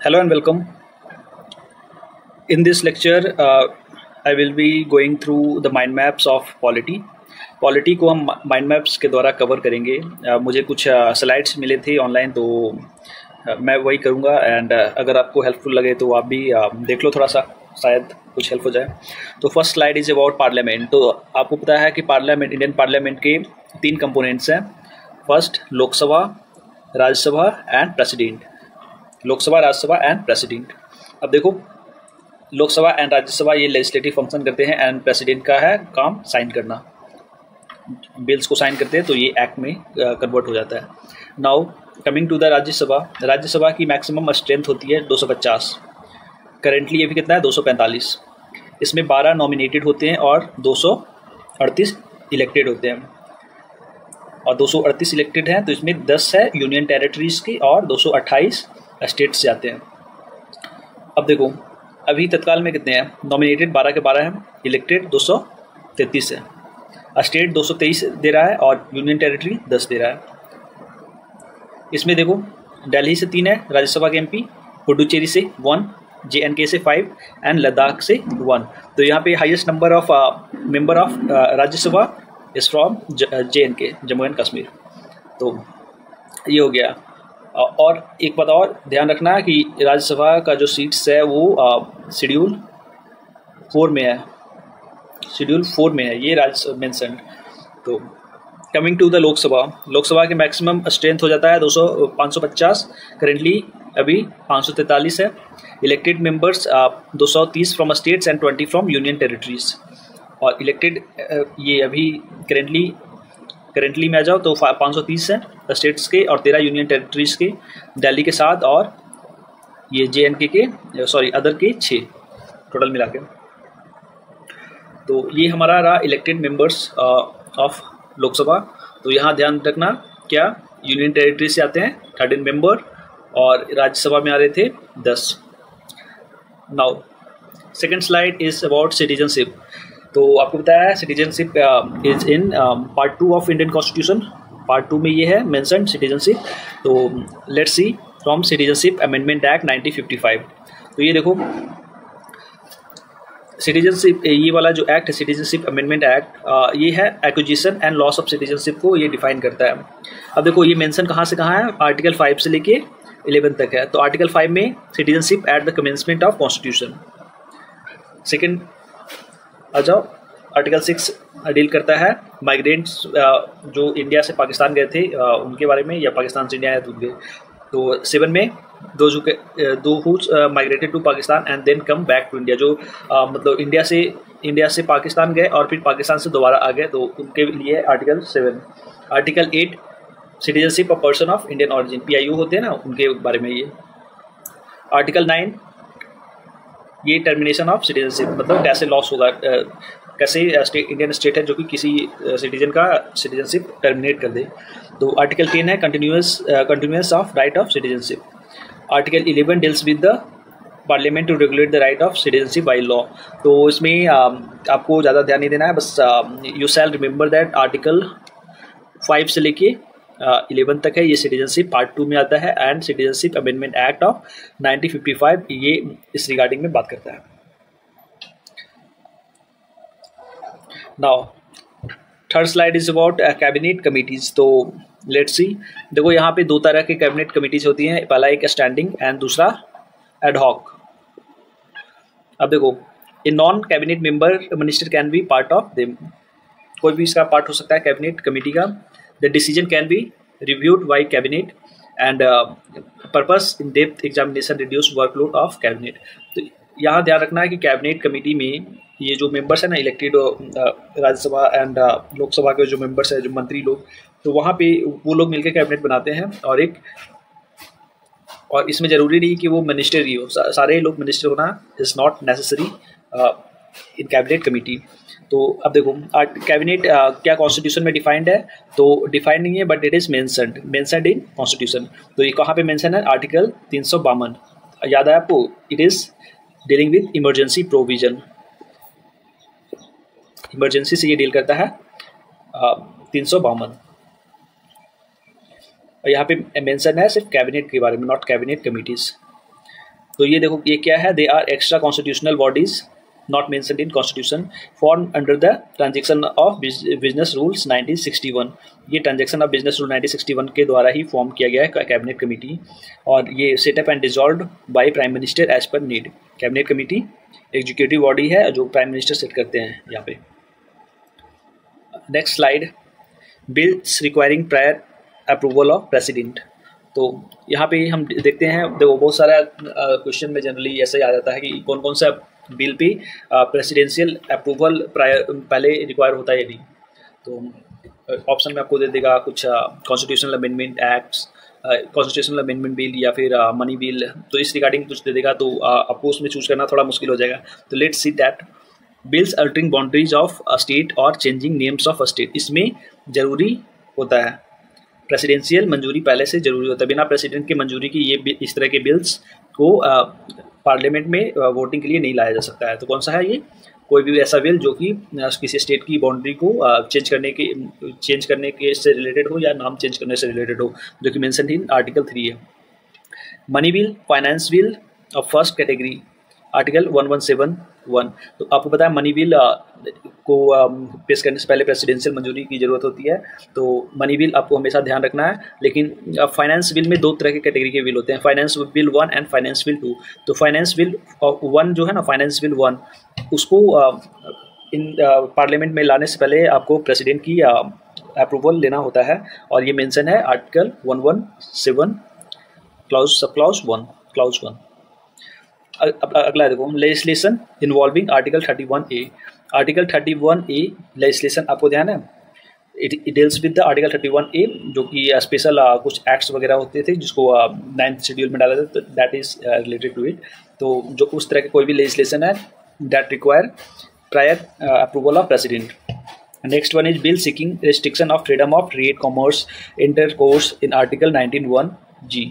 Hello and welcome. In this lecture, I will be going through the mind maps of polity. Polity को हम mind maps के द्वारा cover करेंगे। मुझे कुछ स्लाइड्स मिले थे ऑनलाइन, तो मैं वही करूँगा। एंड अगर आपको हेल्पफुल लगे तो आप भी देख लो थोड़ा सा, शायद कुछ हेल्प हो जाए। तो first slide is about parliament. तो आपको पता है कि पार्लियामेंट, इंडियन पार्लियामेंट के 3 कंपोनेंट्स हैं। First Lok Sabha, Rajya Sabha and president. Lok Sabha, Rajya Sabha and president. अब देखो, लोकसभा एंड राज्यसभा ये लेजिस्लेटिव फंक्शन करते हैं एंड प्रेसिडेंट का है काम साइन करना, बिल्स को साइन करते हैं, तो ये एक्ट में कन्वर्ट हो जाता है। Now coming to the Rajya Sabha. Rajya Sabha की मैक्सिमम स्ट्रेंथ होती है 250। करेंटली ये भी कितना है, 245। इसमें 12 नॉमिनेटेड होते हैं और 238 इलेक्टेड होते हैं। और 238 इलेक्टेड हैं तो इसमें 10 है यूनियन टेरिटरीज की और 228 स्टेट से आते हैं। अब देखो, अभी तत्काल में कितने हैं, नॉमिनेटेड 12 के 12 हैं, इलेक्टेड 233 है, स्टेट 223 दे रहा है और यूनियन टेरिटरी 10 दे रहा है। इसमें देखो, दिल्ली से 3 है राज्यसभा के एमपी, पुडुचेरी से 1, JNK से 5 एंड लद्दाख से 1। तो यहाँ पे highest number of member of Rajya Sabha is from JNK, Jammu and Kashmir. तो ये हो गया। और एक बात और ध्यान रखना कि राज्यसभा का जो सीट्स है वो शेड्यूल 4 में है, शेड्यूल 4 में है ये राज्य मेंशन। तो coming to the Lok Sabha. Lok Sabha के मैक्सिमम स्ट्रेंथ हो जाता है 550। करेंटली अभी 543 है। Elected members 230 from states and 20 from union territories. और इलेक्टेड ये अभी करेंटली में आ जाओ तो 530 है स्टेट्स के और 13 यूनियन टेरिटरीज के, दिल्ली के 7 और ये JNK के अदर के 6 टोटल मिला के। तो ये हमारा रहा इलेक्टेड मेंबर्स ऑफ लोकसभा। तो यहाँ ध्यान रखना, क्या यूनियन टेरिटरी से आते हैं 13 मेंबर और राज्यसभा में आ रहे थे 10। Now second slide is about citizenship. तो आपको बताया है citizenship is in part 2 of Indian constitution. Part 2 में ये है मेंशन सिटीजनशिप। तो let's C from citizenship amendment act 1955। तो ये देखो, सिटीजनशिप, ये वाला जो एक्ट है सिटीजनशिप अमेंडमेंट एक्ट, ये है acquisition and loss of citizenship को ये डिफाइन करता है। अब देखो, ये मेंशन कहाँ से कहाँ है, आर्टिकल 5 से लेके 11 तक है। तो आर्टिकल 5 में citizenship at the commencement of constitution. Second आ जाओ, आर्टिकल 6 डील करता है माइग्रेंट्स जो इंडिया से पाकिस्तान गए थे उनके बारे में, या पाकिस्तान से इंडिया आए तो उनके। तो 7 में दो migrated to Pakistan and then come back to India, जो मतलब इंडिया से पाकिस्तान गए और फिर पाकिस्तान से दोबारा आ गए, तो उनके लिए article 7। Article 8 citizenship of person of Indian origin, PIO होते हैं ना, उनके बारे में ये। आर्टिकल 9 ये टर्मिनेशन ऑफ सिटीजनशिप, मतलब कैसे लॉस होगा, कैसे इंडियन स्टेट है जो कि किसी सिटीजन का सिटीजनशिप टर्मिनेट कर दे। तो आर्टिकल 10 है continuous of right of citizenship. Article 11 deals with the parliament to regulate the right of citizenship by law. तो इसमें आपको ज़्यादा ध्यान नहीं देना है, बस you shall remember that article 5 से लेके 11 तक है, ये सिटीजनशिप पार्ट 2 में आता है। And citizenship amendment act of 1955 ये इस रिगार्डिंग में बात करता है। Now third slide is about cabinet committees. तो लेट्स सी, देखो यहाँ पे 2 तरह के कैबिनेट कमिटीज होती हैं, पहला एक स्टैंडिंग एंड दूसरा एडहॉक। अब देखो, a non cabinet member minister can be part of them, कोई भी इसका पार्ट हो सकता है कैबिनेट कमिटी का। The decision can be reviewed by cabinet and purpose in depth examination reduce workload of cabinet. तो यहाँ ध्यान रखना है कि कैबिनेट कमिटी में ये जो मेंबर्स है ना, इलेक्टेड राज्यसभा एंड लोकसभा के जो मेंबर्स है, जो मंत्री लोग, तो वहाँ पे वो लोग मिलकर कैबिनेट बनाते हैं। और इसमें ज़रूरी नहीं कि वो मिनिस्टर ही हो, सारे लोग मिनिस्टर होना is not necessary in cabinet committee. तो अब देखो, कैबिनेट क्या कॉन्स्टिट्यूशन में डिफाइंड है, तो डिफाइंड नहीं है but it is mentioned in constitution. तो ये कहाँ पे मेंशन है, आर्टिकल 352, याद है आपको, it is dealing with emergency provision, emergency से ये डील करता है 352। और यहाँ पे मेंशन है सिर्फ कैबिनेट के बारे में, नॉट कैबिनेट कमिटीज़। तो ये देखो ये क्या है, they are extra constitutional bodies not mentioned in constitution form under the transaction of business rules 1961। ये ट्रांजेक्शन ऑफ बिजनेस रूल 1961 के द्वारा ही फॉर्म किया गया है कैबिनेट कमेटी, और ये setup and dissolve by prime minister as per need. Cabinet committee executive body है जो प्राइम मिनिस्टर सेट करते हैं यहाँ पे। Next slide, bills requiring prior approval of president. तो यहाँ पे हम देखते हैं, देखो बहुत सारा क्वेश्चन में जनरली ऐसे ही आ जाता है कि कौन कौन सा बिल पे प्रेसिडेंशियल अप्रूवल पहले रिक्वायर होता है या नहीं। तो ऑप्शन में आपको दे देगा कुछ constitutional amendment acts, constitutional amendment bill या फिर मनी बिल, तो इस रिगार्डिंग कुछ दे देगा, तो आपको उसमें चूज करना थोड़ा मुश्किल हो जाएगा। तो let's see that bills altering boundaries of a state और changing names of a state, इसमें जरूरी होता है प्रेसिडेंशियल मंजूरी पहले से जरूरी होता है। बिना प्रेसिडेंट की मंजूरी की ये इस तरह के बिल्स को पार्लियामेंट में वोटिंग के लिए नहीं लाया जा सकता है। तो कौन सा है ये, कोई भी ऐसा बिल जो कि किसी स्टेट की बाउंड्री को चेंज करने के से रिलेटेड हो या नाम चेंज करने से रिलेटेड हो, जो कि मेंशन इन आर्टिकल 3 है। Money bill, finance bill of first category, article 1171। तो आपको पता है मनी बिल को पेश करने से पहले प्रेसिडेंशियल मंजूरी की जरूरत होती है, तो मनी बिल आपको हमेशा ध्यान रखना है। लेकिन फाइनेंस बिल में दो तरह के कैटेगरी के बिल होते हैं, finance bill 1 and finance bill 2। तो फाइनेंस बिल 1 जो है ना, फाइनेंस बिल 1, उसको इन पार्लियामेंट में लाने से पहले आपको प्रेसिडेंट की अप्रूवल लेना होता है, और ये मेंशन है आर्टिकल 117 सब क्लाउज 1। अगला देखो, legislation involving article 31A। Article 31A legislation आपको ध्यान है, it deals with the article 31A, जो कि स्पेशल कुछ एक्ट्स वगैरह होते थे जिसको 9th शेड्यूल में डाला था, that is related to it. तो जो उस तरह के कोई भी लेजिस्लेशन है that require prior approval of president. Next one is bill seeking restriction of freedom of trade, commerce, intercourse in article 19(1)G।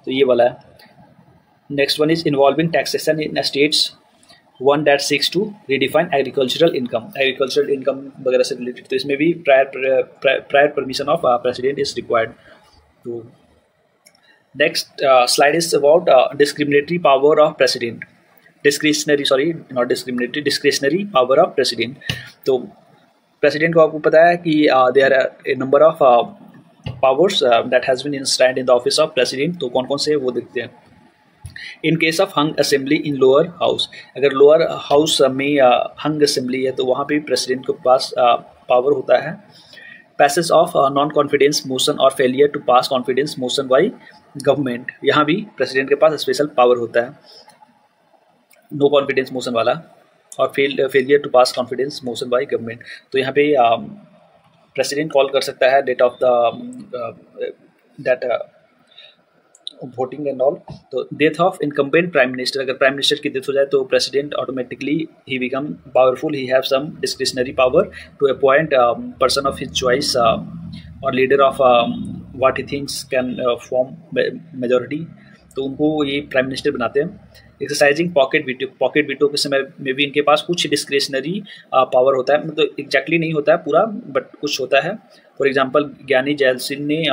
तो ये वाला है। Next one is involving taxation in states, one that seeks to redefine agricultural income, agricultural income वगैरह से related. तो इसमें भी prior permission of president is required. तो next slide is about discriminatory power of president, discretionary power of president. तो president को आपको पता है कि there are a number of powers that has been enshrined in the office of president. तो कौन कौन से वो देखते हैं। In case of hung assembly in lower house, अगर लोअर हाउस में हंग असेंबली है तो वहाँ पे प्रेसिडेंट के पास पावर होता है। Passage of non confidence motion और failure to pass confidence motion by government, यहाँ भी प्रेसिडेंट के पास स्पेशल पावर होता है, नो कॉन्फिडेंस मोशन वाला, और failure to pass confidence motion by government. तो यहाँ पे प्रेसिडेंट कॉल कर सकता है date of the that voting and all. तो death of incumbent prime minister, अगर प्राइम मिनिस्टर की डेथ हो जाए तो प्रेसिडेंट ऑटोमेटिकली ही become powerful, he have some discretionary power to appoint person of his choice और leader of what he thinks can form majority. तो उनको ये प्राइम मिनिस्टर बनाते हैं। एक्सरसाइजिंग पॉकेट वीटो के समय में भी इनके पास कुछ डिस्क्रिशनरी पावर होता है, मतलब एग्जैक्टली नहीं होता है पूरा, बट कुछ होता है। फॉर एग्जांपल ज्ञानी जैल सिंह ने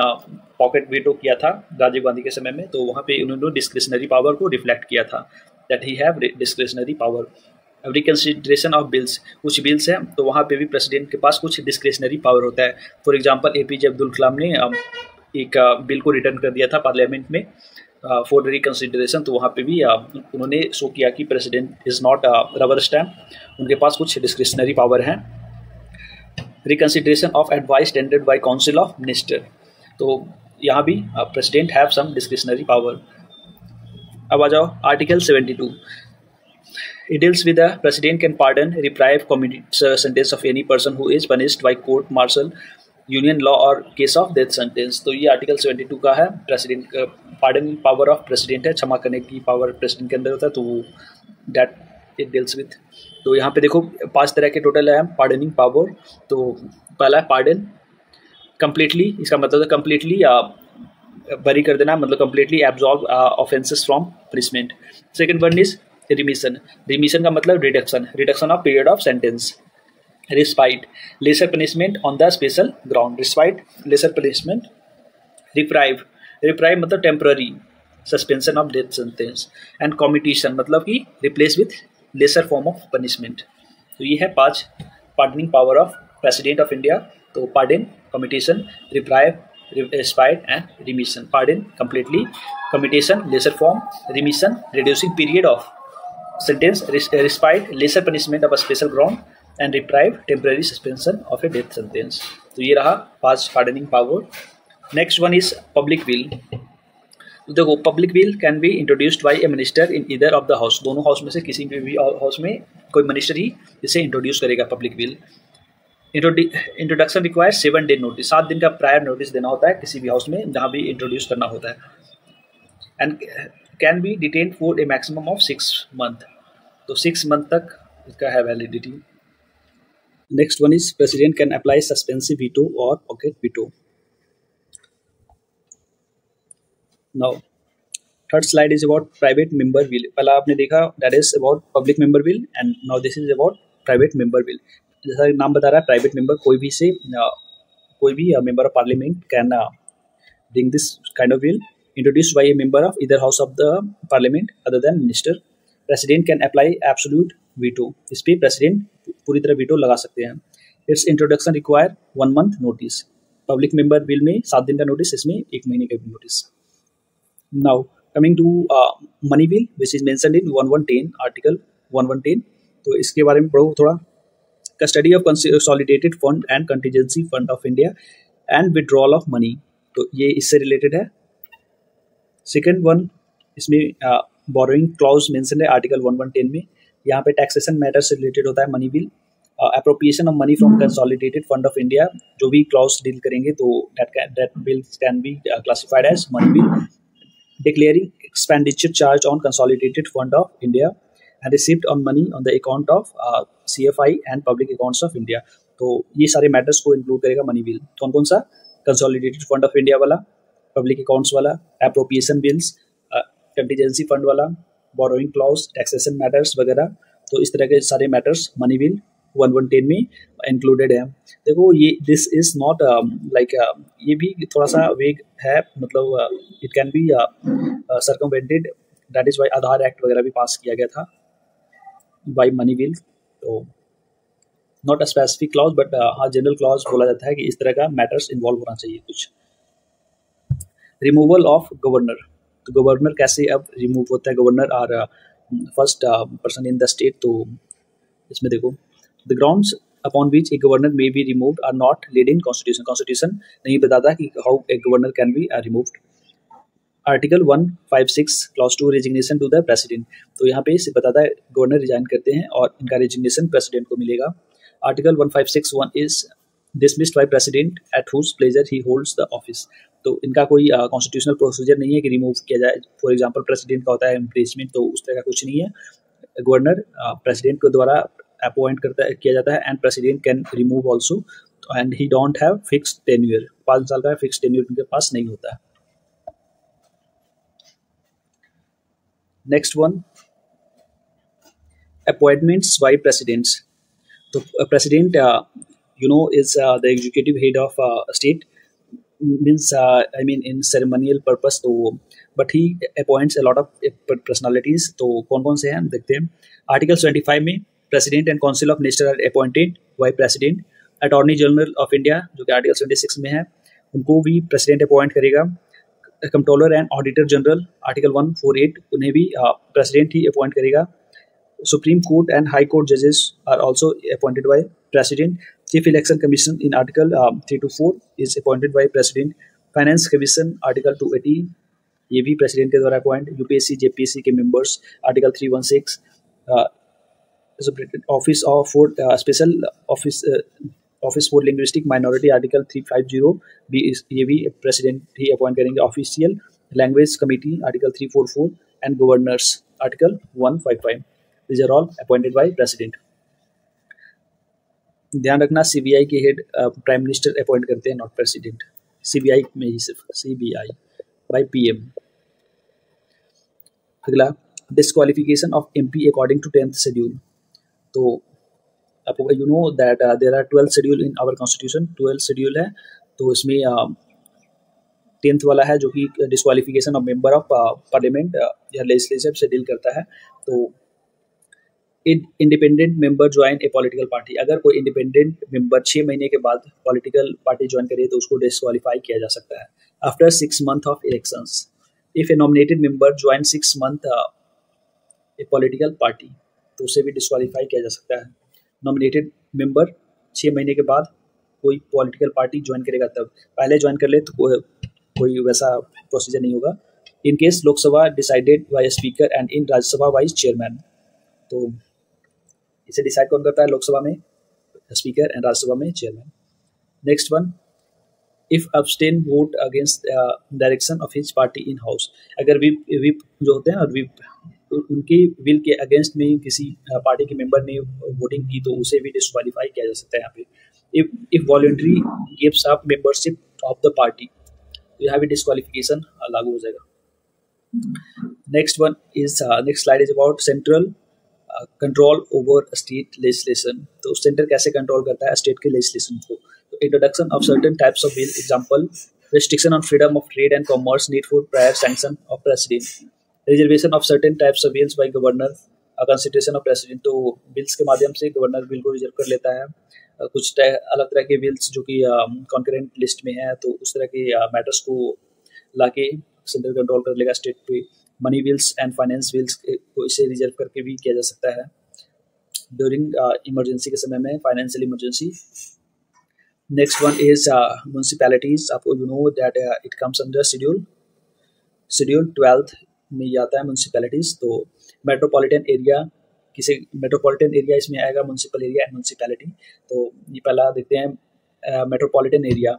पॉकेट वीटो किया था राजीव गांधी के समय में, तो वहाँ पे उन्होंने डिस्क्रिशनरी पावर को रिफ्लेक्ट किया था, that he have discretionary power. Reconsideration of bills, कुछ बिल्स हैं तो वहाँ पे भी प्रेसिडेंट के पास कुछ डिस्क्रिशनरी पावर होता है। For example APJ Abdul Kalam ने एक बिल को रिटर्न कर दिया था पार्लियामेंट में फॉर रिकंसिडरेशन, तो वहाँ पे भी उन्होंने शो किया कि president is not rubber stamp, उनके पास कुछ डिस्क्रिशनरी पावर हैं। Reconsideration of advice tendered by council of minister, तो यहाँ भी president have some discretionary power. अब आ जाओ article 72, it deals with the president can pardon, reprieve, commute sentence of any person who is punished by court martial, union law और case of death sentence. तो ये article 72 का है। President का pardon power of president है, क्षमा करने की पावर प्रेसिडेंट के अंदर होता है, तो दैट इट डील्स विथ। तो यहाँ पे देखो 5 तरह के टोटल है पार्डनिंग पावर। तो पहला है पार्डन, कम्प्लीटली, इसका मतलब है कम्प्लीटली बरी कर देना, मतलब completely absorb offences from punishment. Second one is remission, remission का मतलब reduction of period of sentence. Respite, lesser punishment on the special ground, respite lesser punishment. Reprieve मतलब temporary suspension of death sentence, and commutation मतलब कि replace with lesser form of punishment. तो ये है 5 pardoning power of president of India. तो pardon, commutation, reprieve, respite and remission. Pardon completely, commutation lesser form, remission reducing period of sentence, respite lesser punishment of a special ground, and reprieve temporary suspension of a death sentence. तो ये रहा 5 pardoning power. Next one is public will. देखो public will can be introduced by A minister in either of the house, दोनों house में से किसी भी house में कोई मिनिस्टर ही इसे इंट्रोड्यूस करेगा public will. Introduction require 7 day notice, 7 दिन का प्रायर नोटिस देना होता है किसी भी हाउस में जहाँ भी इंट्रोड्यूस करना होता है। And can be detain for a maximum of 6 month, तो 6 मंथ तक इसका है validity. Next one is president can apply suspensive veto और pocket veto. Now third slide is about private member bill. पहला आपने देखा that is about public member bill, and now this is about private member bill. जैसा नाम बता रहा है private member, कोई भी member of parliament can bring this kind of bill introduced by a member of either house of the parliament other than minister. President can apply absolute veto, इस पर president पूरी तरह वीटो लगा सकते हैं। It's introduction require 1 month notice. Public member bill में 7 दिन का नोटिस, इसमें 1 महीने का notice. Now coming to money bill which is mentioned in 1110 article 1110। तो इसके बारे में पढ़ो थोड़ा। Custody of consolidated fund and contingency fund of India and withdrawal of money, तो ये इससे रिलेटेड है। सेकेंड वन इसमें बोरोइंग क्लॉज मेंशन है आर्टिकल 1110 में, यहाँ पे टैक्सेशन मैटर से रिलेटेड होता है money bill. Appropriation of money from consolidated fund of India, जो भी क्लॉज डील करेंगे तो that bill can be classified as money bill. Declaring expenditure charge on consolidated fund of India and received on money on the account of CFI and public accounts of India, तो ये सारे matters को include करेगा money bill. कौन कौन सा? Consolidated fund of India वाला, public accounts वाला, अप्रोप्रिएशन बिल्स, कंटीजेंसी फंड वाला, बोरोइंग क्लॉज, टैक्सेशन मैटर्स वगैरह, तो इस तरह के सारे मैटर्स मनी बिल 1110 में इंक्लूडेड है। देखो ये दिस इज नॉट लाइक, ये भी थोड़ा सा वेग है, मतलब it can be circumvented, that is why Aadhaar act वगैरह भी पास किया गया था बाई मनी बिल। तो not a specific clause but हाँ जनरल क्लॉज बोला जाता है कि इस तरह का मैटर्स इन्वॉल्व होना चाहिए कुछ। रिमूवल ऑफ गवर्नर, तो गवर्नर कैसे अब रिमूव होता है? Governor are first person in the state, तो इसमें देखो the grounds upon which a governor may be removed are not laid in constitution, constitution नहीं बताता कि how a governor can be removed. Article 156 clause 2 resignation to the president, तो यहाँ पे बताता है गवर्नर रिजाइन करते हैं और इनका रेजिग्नेशन प्रेसिडेंट को मिलेगा। Article 1561 is dismissed by president at whose pleasure he holds the office, तो इनका कोई कॉन्स्टिट्यूशनल प्रोसीजर नहीं है कि रिमूव किया जाए। फॉर एग्जांपल प्रेसिडेंट का होता है इम्पीचमेंट, तो उस तरह का कुछ नहीं है। गवर्नर प्रेसिडेंट के द्वारा अपॉइंट किया जाता है, and president can remove also, and he don't have fixed tenure, 5 साल का फिक्स्ड टेन्योर उनके पास नहीं होता है। Next one, appointments by presidents. So president, is the executive head of state. Means I mean in ceremonial purpose. तो but he appoints a lot of personalities. तो कौन कौन से हैं देखते हैं। Article 25 में president and council of minister are appointed by president. Attorney general of India जो कि Article 26 में है, उनको भी president appoint करेगा। Controller and auditor general article 148 उन्हें भी प्रेसिडेंट ही अपॉइंट करेगा। Supreme court and high court जजेस are also appointed by president. Chief election commission in article 3 to 4 is appointed by president. Finance commission article 280 ये भी president के द्वारा appoint. UPSC JPSC के members article 316। Office of special office for linguistic minority article 350 भी ये भी president ही appoint करेंगे। Official language committee article 344 and governors article 155, these are all appointed by president. ध्यान रखना सीबीआई के हेड प्राइम मिनिस्टर अपॉइंट करते हैं, नॉट प्रेसिडेंट। सीबीआई में ही सिर्फ सीबीआई बाय पीएम। अगला disqualification of MP according to 10th schedule, तो आपको you know that there are 12 schedule in our constitution, 12 schedule है, तो इसमें 10th वाला है जो कि disqualification of member of parliament या लेजिस्लेचर से डील करता है। तो independent member join a political party, अगर कोई इंडिपेंडेंट मेंबर 6 महीने के बाद पॉलिटिकल पार्टी ज्वाइन करे तो उसको डिस्क्वालीफाई किया जा सकता है। After 6 months of elections, if A nominated member join 6 months A political party, तो उसे भी डिस्क्वालीफाई किया जा सकता है। नॉमिनेटेड मेंबर 6 महीने के बाद कोई पॉलिटिकल पार्टी ज्वाइन करेगा तब, पहले ज्वाइन कर ले तो कोई वैसा प्रोसीजर नहीं होगा। In case Lok Sabha decided by speaker and in Rajya Sabha vice chairman, तो इसे डिसाइड कौन करता है? लोकसभा में स्पीकर एंड राज्यसभा में chairman. Next one, if abstain vote against direction of his party in house, अगर विप जो होते हैं और विप उनकी विल के अगेंस्ट में किसी पार्टी के मेंबर ने वोटिंग की तो उसे भी डिस्क्वालीफाई किया जा सकता है यहाँ पे। If voluntary gives up membership of the party, तो यहाँ भी डिस्क्वालिफिकेशन लागू हो जाएगा। Next one is next slide is about central control over state legislation. तो सेंटर कैसे कंट्रोल करता है स्टेट के लेजिस्लेशन को? तो introduction of certain types of bill, example restriction on freedom of trade and commerce need for prior sanction of president, reservation of certain types of bills by governor, consideration of president। तो bills के माध्यम से governor bill को reserve कर लेता है। कुछ अलग तरह के बिल्स जो कि कॉन्करेंट लिस्ट में है, तो उस तरह के मैटर्स को लाके सेंट्रल कंट्रोल कर लेगा स्टेट पे। Money bills and finance bills को इसे रिजर्व करके भी किया जा सकता है ड्यूरिंग इमरजेंसी के समय में, financial emergency. Next one is municipalities. आपको you know that it comes under schedule 12 में ये आता है म्यूनसिपैलिटीज। तो मेट्रोपॉलिटन एरिया, किसी मेट्रोपॉलिटन एरिया इसमें आएगा, म्यूनसिपल एरिया एंड म्यूनसिपैलिटी। तो ये पहला देखते हैं metropolitan area,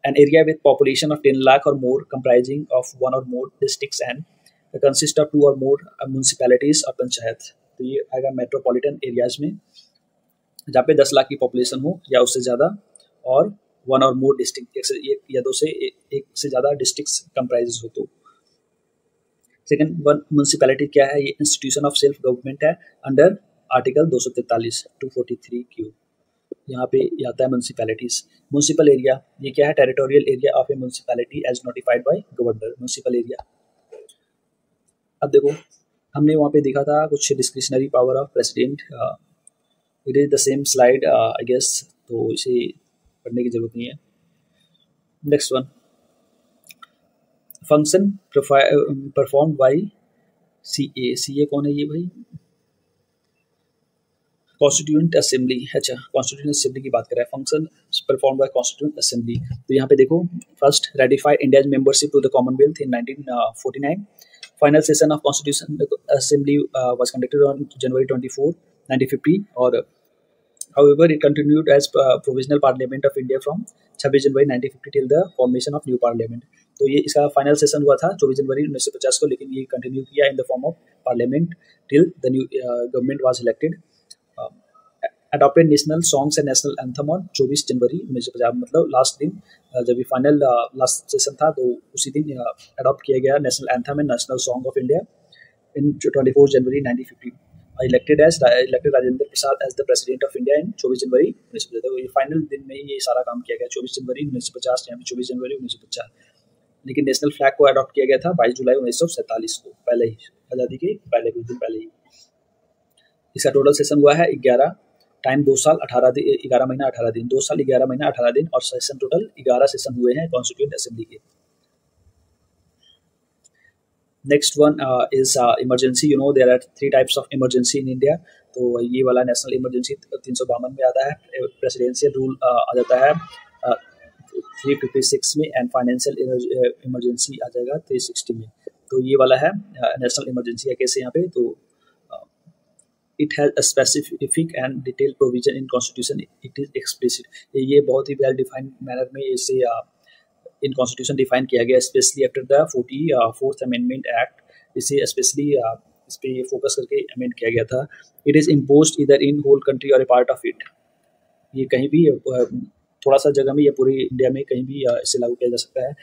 an area with population of 10 lakh or more comprising of one or more districts and consist of 2 or more municipalities or panchayat. तो ये आएगा मेट्रोपॉलिटन एरियाज में, जहाँ पे 10 लाख की पॉपुलेशन हो या उससे ज़्यादा, और 1 और मोर डिस्ट्रिक्ट, एक या दो से एक से ज़्यादा डिस्ट्रिक्ट्स कंप्राइज हो। तो सेकंड वन, म्यूनसिपैलिटी क्या है? ये इंस्टीट्यूशन ऑफ सेल्फ गवर्नमेंट है अंडर आर्टिकल 243 243 क्यू। यहाँ पे आता है म्यूनसिपैलिटीज। म्यूनसिपल एरिया ये क्या है? Territorial area of a municipality as notified by governor, municipal area. अब देखो, हमने वहाँ पे देखा था कुछ discretionary power of president, it is the same slide I guess, तो इसे पढ़ने की जरूरत नहीं है। Next one, function perform by CA. CA कौन है ये भाई? Constituent assembly. अच्छा, कॉन्स्टिट्यूएंट असेंबली की बात कर रहा है। Function perform by constituent assembly. तो यहाँ पे देखो, first ratified India's membership to the commonwealth in 1949। Final session of constitution assembly was conducted on January 24, 1950 और however it continued as provisional parliament of India from 26 January 1950 till the formation of new parliament। तो ये इसका final session हुआ था 24 January 1950 को, लेकिन ये continue किया in the form of parliament till the new government was elected. Adopted national songs and national anthem on 24 January 1950, मतलब लास्ट दिन जब ये फाइनल लास्ट सेशन था तो उसी दिन अडॉप्ट किया गया national anthem and national song of India in 24 January 1950। Elected Rajendra Prasad as the president of India in 24 January 1950। तो ये फाइनल दिन में ही ये सारा काम किया गया 24 जनवरी 1950, यहाँ पे 24 जनवरी 1950। लेकिन नेशनल फ्लैग को अडॉप्ट किया गया था 22 जुलाई 1947 को, पहले ही, आज़ादी के पहले कुछ दिन पहले ही। इसका टोटल सेशन हुआ है 11, टाइम 2 साल 18 दिन, 11 महीना 18 दिन, 2 साल 11 महीना 18 दिन, और सेशन टोटल 11 सेशन हुए हैं कॉन्स्टिट्यूएंट असेंबली के। Next one is emergency. You know there are 3 types of emergency in India. तो ये वाला नेशनल इमरजेंसी 352 में आता है, प्रेसिडेंशियल रूल आ जाता है 356 में, एंड फाइनेंशियल इमरजेंसी आ जाएगा 360 में। तो ये वाला है नेशनल इमरजेंसी है। कैसे यहाँ पे? तो it has a specific and detail provision in constitution, it is explicit. ये बहुत ही वेल डिफाइंड मैनर में इसे इन कॉन्स्टिट्यूशन डिफाइन किया गया, specially after the 44th amendment act. इसे स्पेशली इस पर फोकस करके अमेंड किया गया था। इट इज़ इम्पोज्ड इधर इन होल कंट्री और ए पार्ट ऑफ इट। ये कहीं भी थोड़ा सा जगह में या पूरी इंडिया में कहीं भी इसे लागू किया जा सकता है।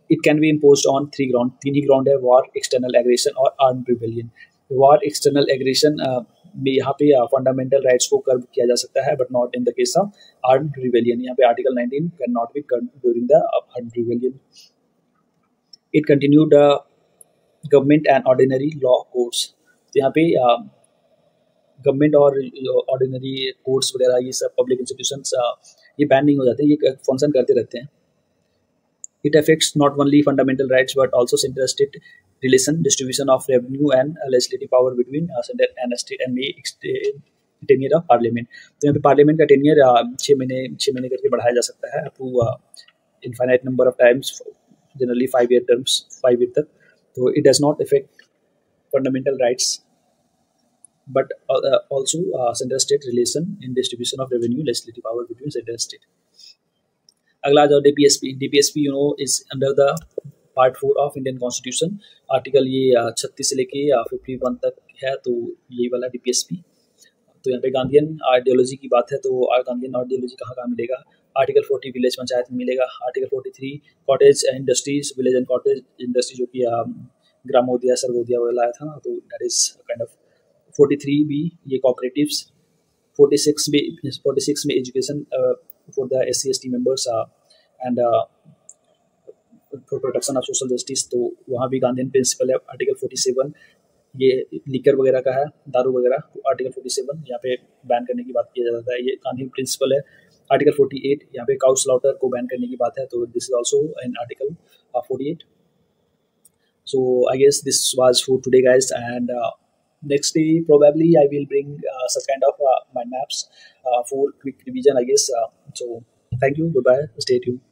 It can B imposed on 3 ground, 3 he ground है, वॉर, एक्सटर्नल एग्रेशन और armed rebellion. War, external aggression में यहाँ पे फंडामेंटल राइट्स को कर्व किया जा सकता है, but not in the case of armed rebellion. यहाँ पे article 19 can not be curve during the armed rebellion. It continued government and ordinary law courts. तो यहाँ पे गवर्नमेंट और ऑर्डिनरी कोर्ट्स वगैरह ये सब पब्लिक इंस्टीट्यूशंस ये बैन नहीं हो जाते, ये फंक्शन करते रहते हैं। It affects not only fundamental rights but also centre state relation, distribution of revenue and legislative power between centre and state and may टेनियर of parliament. तो यहाँ पे पार्लियामेंट का टेनियर 6 महीने करके बढ़ाया जा सकता है up to infinite number of times, generally 5 year terms, 5 year तक। तो it does not affect fundamental rights but also center state relation in distribution of revenue, legislative power between center and state. अगला जो DPSP, DPSP you know is under the part 4 of Indian constitution. Article ये 36 से लेके 51 तक है, तो ये वाला डीपीएसपी। तो यहाँ पे गांधीयन आइडियोलॉजी की बात है, तो गांधीयन आइडियोलॉजी कहाँ कहाँ मिलेगा? आर्टिकल 40 विलेज पंचायत में मिलेगा। Article 43 cottage industries, village and cottage industry, जो कि ग्रामोदया सर्वोदया वाला आया था ना, तो दैट इज काइंड ऑफ 43 भी ये कॉपरेटिव्स। 46 में education for the SC/ST members and for protection of social justice, तो वहाँ भी गांधीयन प्रिंसिपल है। आर्टिकल 47 ये लिकर वगैरह का है, दारू वगैरह, तो आर्टिकल 47 यहाँ पे बैन करने की बात किया जाता है, ये गांधीयन प्रिंसिपल है। आर्टिकल 48 यहाँ पे काउ स्लॉटर को बैन करने की बात है, तो this is also in article 48। So I guess this was for today, guys, and next day probably I will bring such kind of mind maps for quick revision, I guess. So thank you, goodbye, stay tuned.